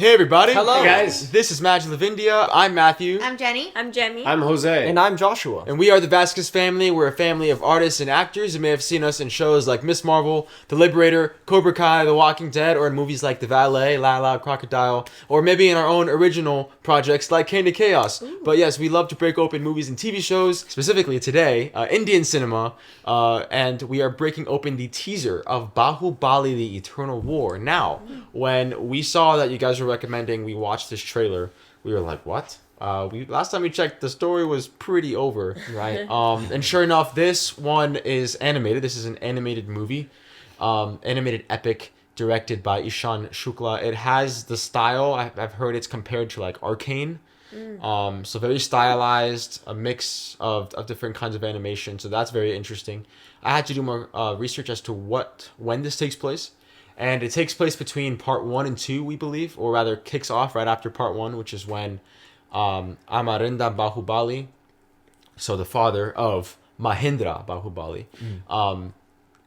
Hey everybody! Hello. Hey guys. This is MaJeliv India. I'm Matthew. I'm Jenny. I'm Jemmy. I'm Jose. And I'm Joshua. And we are the Vasquez family. We're a family of artists and actors. You may have seen us in shows like Miss Marvel, The Liberator, Cobra Kai, The Walking Dead, or in movies like The Valet, La La, Crocodile, or maybe in our own original projects like Cane to Chaos. Ooh. But yes, we love to break open movies and TV shows, specifically today, Indian cinema, and we are breaking open the teaser of BAAHUBALI, The Eternal War. Now, when we saw that you guys were recommending we watch this trailer, we were like, what? Last time we checked, the story was pretty over. Right. And sure enough, this one is animated. This is an animated movie, animated epic directed by Ishan Shukla. It has the style, I've heard it's compared to like Arcane. So very stylized, a mix of different kinds of animation. So that's very interesting. I had to do more research as to when this takes place. And it takes place between part 1 and 2, we believe, or rather kicks off right after part 1, which is when Amarinda Bahubali, so the father of Mahindra Bahubali,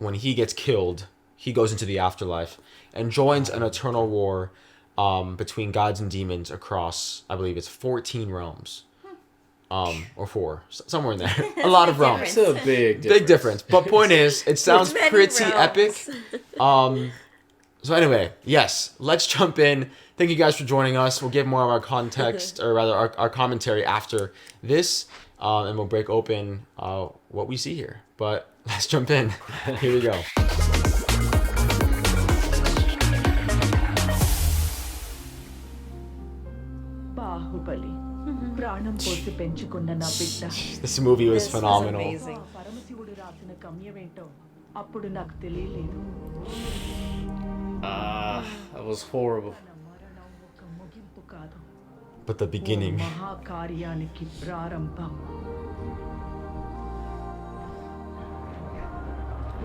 when he gets killed, he goes into the afterlife and joins an eternal war between gods and demons across, I believe it's 14 realms. Or 4, somewhere in there. A lot of realms. It's a big difference. But point is, it sounds pretty epic. So anyway, yes, let's jump in. Thank you guys for joining us. We'll give more of our context, or rather our commentary after this, and we'll break open what we see here. But let's jump in. Here we go. BAAHUBALI. ప్రాణం పోసి పెంచుకున్న నా బిడ్డ. This movie was phenomenal. Amazing. పరమశివుడు రాసిన గమ్యమేంటో అప్పుడు నాకు తెలియలేదు. That was horrible. మరణం ఒక ముగింపు కాదు. But the beginning. మహాకార్యానికి ప్రారంభం.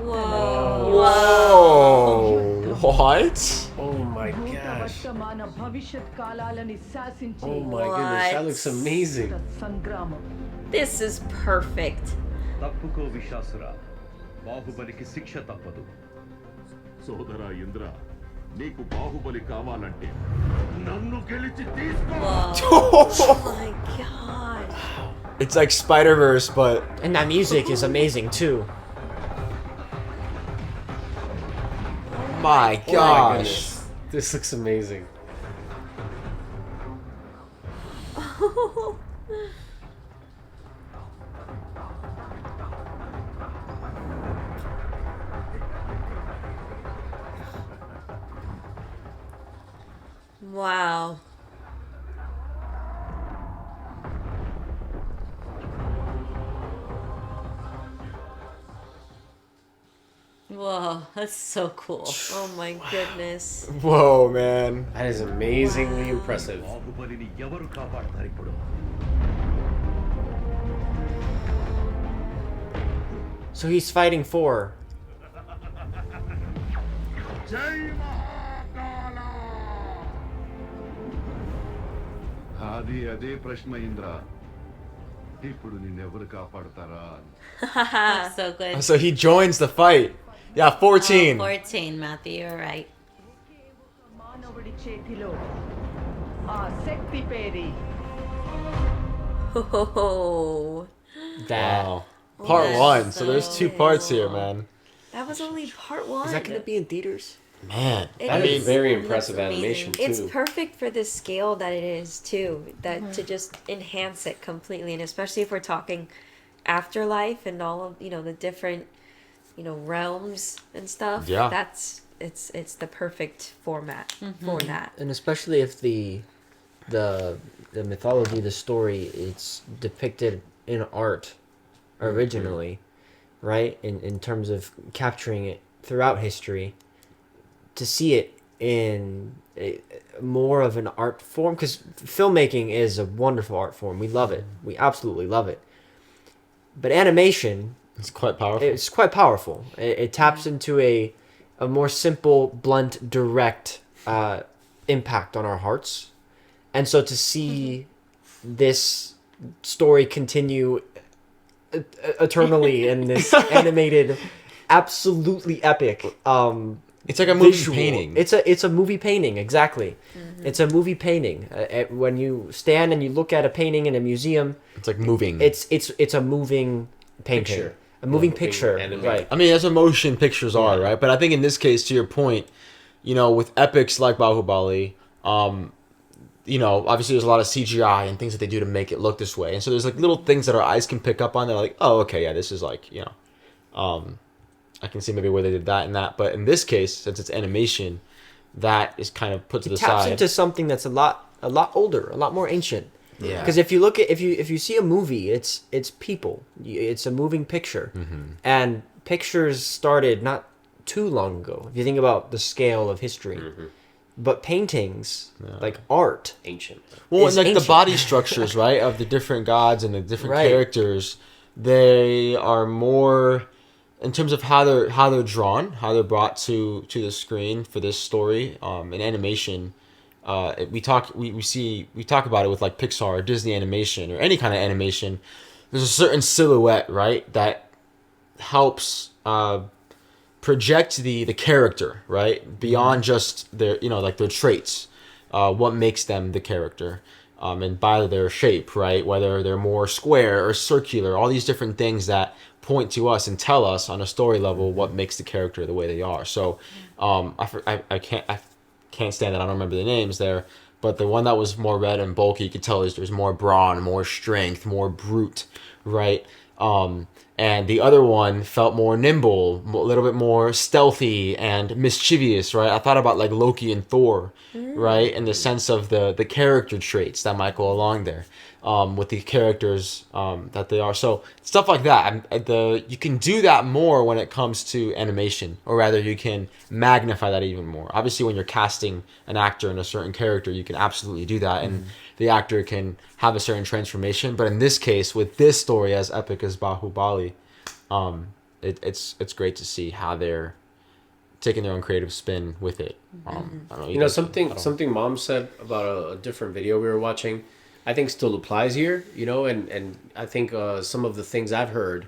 Whoa! What? Oh my gosh. వర్తమాన భవిష్యత్ కాలాలని శాసించే Oh my goodness, that looks amazing. సంగ్రామం. This is perfect. తప్పుకో విశ్వాసురా బాహుబలికి శిక్ష తప్పదు సోదరా ఇంద్ర నీకు బాహుబలి కావాలంటే నన్ను గెలిచి తీసుకో Oh my god. It's like Spider-Verse, but And that music is amazing too. my Oh my gosh. goodness. This looks amazing. Wow. Whoa, that's so cool. Oh my goodness. Whoa, man. That is amazingly impressive. బాహుబలిని ఎవరు కాపాడతారు ఇప్పుడు So he's fighting for. జై మహాకాల అదే ప్రశ్న ఇంద్ర ఇప్పుడు నిన్నెవరు కాపాడతారా So good. So he joins the fight. Yeah, 14. 14, Matthew, you're right. మానవుడి చేతిలో ఆ శక్తి పేరి. Oh, That. Wow. Part 1. So there's 2 parts here, man. that was only part 1. Is that going to be in theaters? Man. That is very It impressive looks amazing. animation too. It's perfect for the scale that it is too. That to just enhance it completely, and especially if we're talking afterlife and all of the different realms and stuff. Yeah. It's the perfect format for that. And especially if the mythology, the story, it's depicted in art originally, right? In terms of capturing it throughout history, to see it in more of an art form, because filmmaking is a wonderful art form. We love it. We absolutely love it. But animation, It's quite powerful. it's quite powerful. It taps into a more simple, blunt, direct impact on our hearts. And so to see this story continue eternally in this animated, absolutely epic It's like a movie visual. painting. It's a movie painting, exactly. It's a movie painting. When you stand and you look at a painting in a museum, It's like moving. it's a moving painting, Picture. a moving Moving picture, animated. right? I mean, that's what motion pictures are, right? But I think in this case, to your point, you know, with epics like Bahubali, you know, obviously there's a lot of CGI and things that they do to make it look this way. And so there's like little things that our eyes can pick up on. They're like, oh, okay, yeah, this is like, you know, I can see maybe where they did that and that. But in this case, since it's animation, that is kind of put to the Taps side. into something that's a lot older, a lot more ancient. Yeah. Because if you look at if you see a movie, it's people. It's a moving picture, and pictures started not too long ago. If you think about the scale of history, but paintings like art, Ancient. Well, is and like the ancient. body structures, right, of the different gods and the different Right. characters, they are more in terms of how they're drawn, how they're brought to the screen for this story. In animation, we talk about it with like Pixar or Disney animation or any kind of animation. There's a certain silhouette, right, that helps project the character, right, beyond just their, you know, like their traits, what makes them the character, and by their shape, right, whether they're more square or circular, all these different things that point to us and tell us on a story level what makes the character the way they are. So I can't stand that. I don't remember the names there, but the one that was more red and bulky, you could tell there's more brawn, more strength, more brute, right? And the other one felt more nimble, a little bit more stealthy and mischievous, right? I thought about like Loki and Thor, right? In the sense of the character traits that might go along there, with the characters that they are. So stuff like that. You can do that more when it comes to animation, or rather, you can magnify that even more. Obviously, when you're casting an actor in a certain character, you can absolutely do that, and the actor can have a certain transformation. But in this case, with this story as epic as Bahubali, it's great to see how they're taking their own creative spin with it. I don't know, You know, something Mom said about a different video we were watching, I think still applies here, you know, and I think some of the things I've heard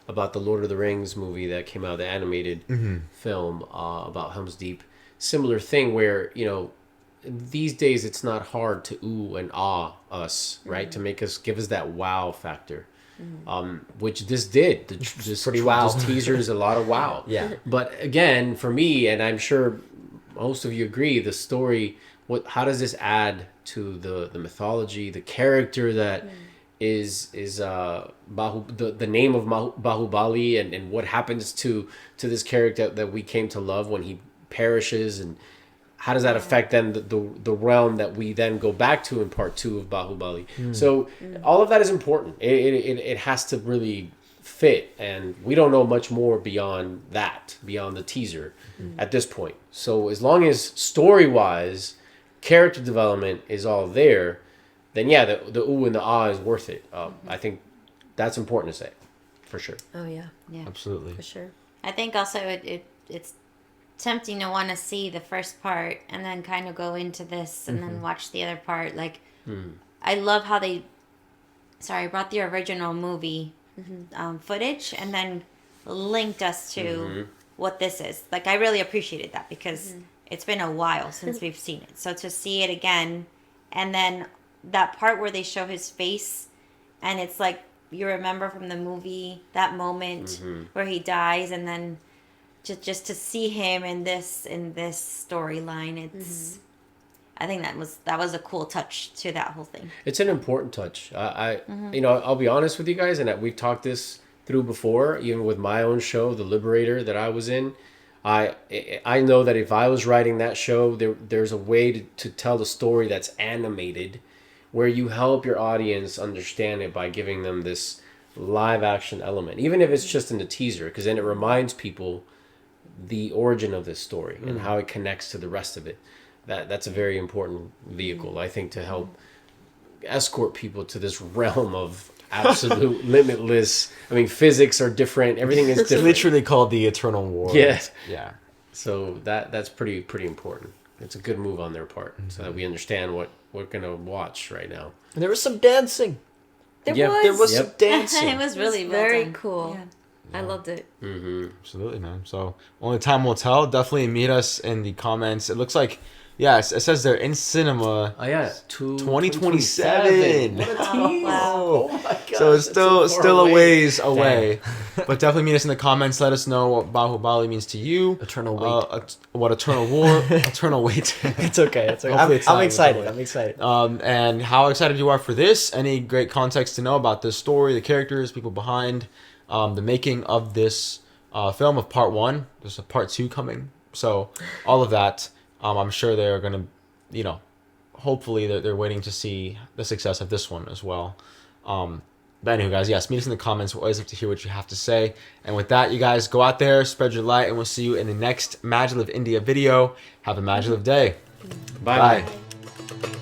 about the Lord of the Rings movie that came out, the animated film about Helm's Deep, similar thing where, you know, these days it's not hard to ooh and ah us, right? To make us, give us that wow factor. Which this did. This pretty wow. This teaser is a lot of wow. Yeah. But again, for me, and I'm sure most of you agree, the story, how does this add to the mythology, the character that is the name of Bahubali, and what happens to this character that we came to love when he perishes, and how does that affect then the realm that we then go back to in part 2 of Bahubali? So all of that is important. It has to really fit, and we don't know much more beyond that, beyond the teaser at this point. So as long as story-wise, character development is all there, then yeah, the ooh and the ah is worth it. I think that's important to say, for sure. Oh yeah, Yeah. Absolutely. for sure. I think also it's tempting to want to see the first part and then kind of go into this and then watch the other part. Like, I love how they brought the original movie footage and then linked us to what this is. Like, I really appreciated that because it's been a while since we've seen it. So to see it again, and then that part where they show his face and it's like you remember from the movie that moment where he dies, and then just to see him in this storyline, it's I think that was a cool touch to that whole thing. It's an important touch. You know, I'll be honest with you guys, and we've talked this through before, even with my own show, The Liberator, that I was in. I know that if I was writing that show, there's a way to tell the story that's animated, where you help your audience understand it by giving them this live action element, even if it's just in the teaser, because then it reminds people the origin of this story and how it connects to the rest of it. That's a very important vehicle, I think, to help escort people to this realm of absolute limitless. I mean, physics are different. Everything is It's different. literally called the Eternal War. Yeah. Yeah. So that's pretty important. It's a good move on their part, so that we understand what we're gonna watch right now. And there was some dancing. There Yeah, was. There was Yep. some dancing. It was really well very done. cool. Yeah. I loved it. Absolutely, man. So only time will tell. Definitely meet us in the comments. It looks like, yes, it says they're in cinema. Oh yeah, 2027. What a tease! Wow. Oh my god! So it's still a ways Damn. away. But definitely meet us in the comments. Let us know what Bahubali means to you. Eternal wait. What eternal war, eternal wait. It's okay. It's okay. Hopefully it's I'm not excited. eternal I'm excited. And how excited you are for this. Any great context to know about this story, the characters, people behind, the making of this film of part 1. There's a part 2 coming. So all of that, I'm sure they're going to, hopefully they're waiting to see the success of this one as well. But anyway, guys, yes, meet us in the comments. We'll always love to hear what you have to say. And with that, you guys, go out there, spread your light, and we'll see you in the next MaJeliv India video. Have a MaJeliv day. Bye. Bye.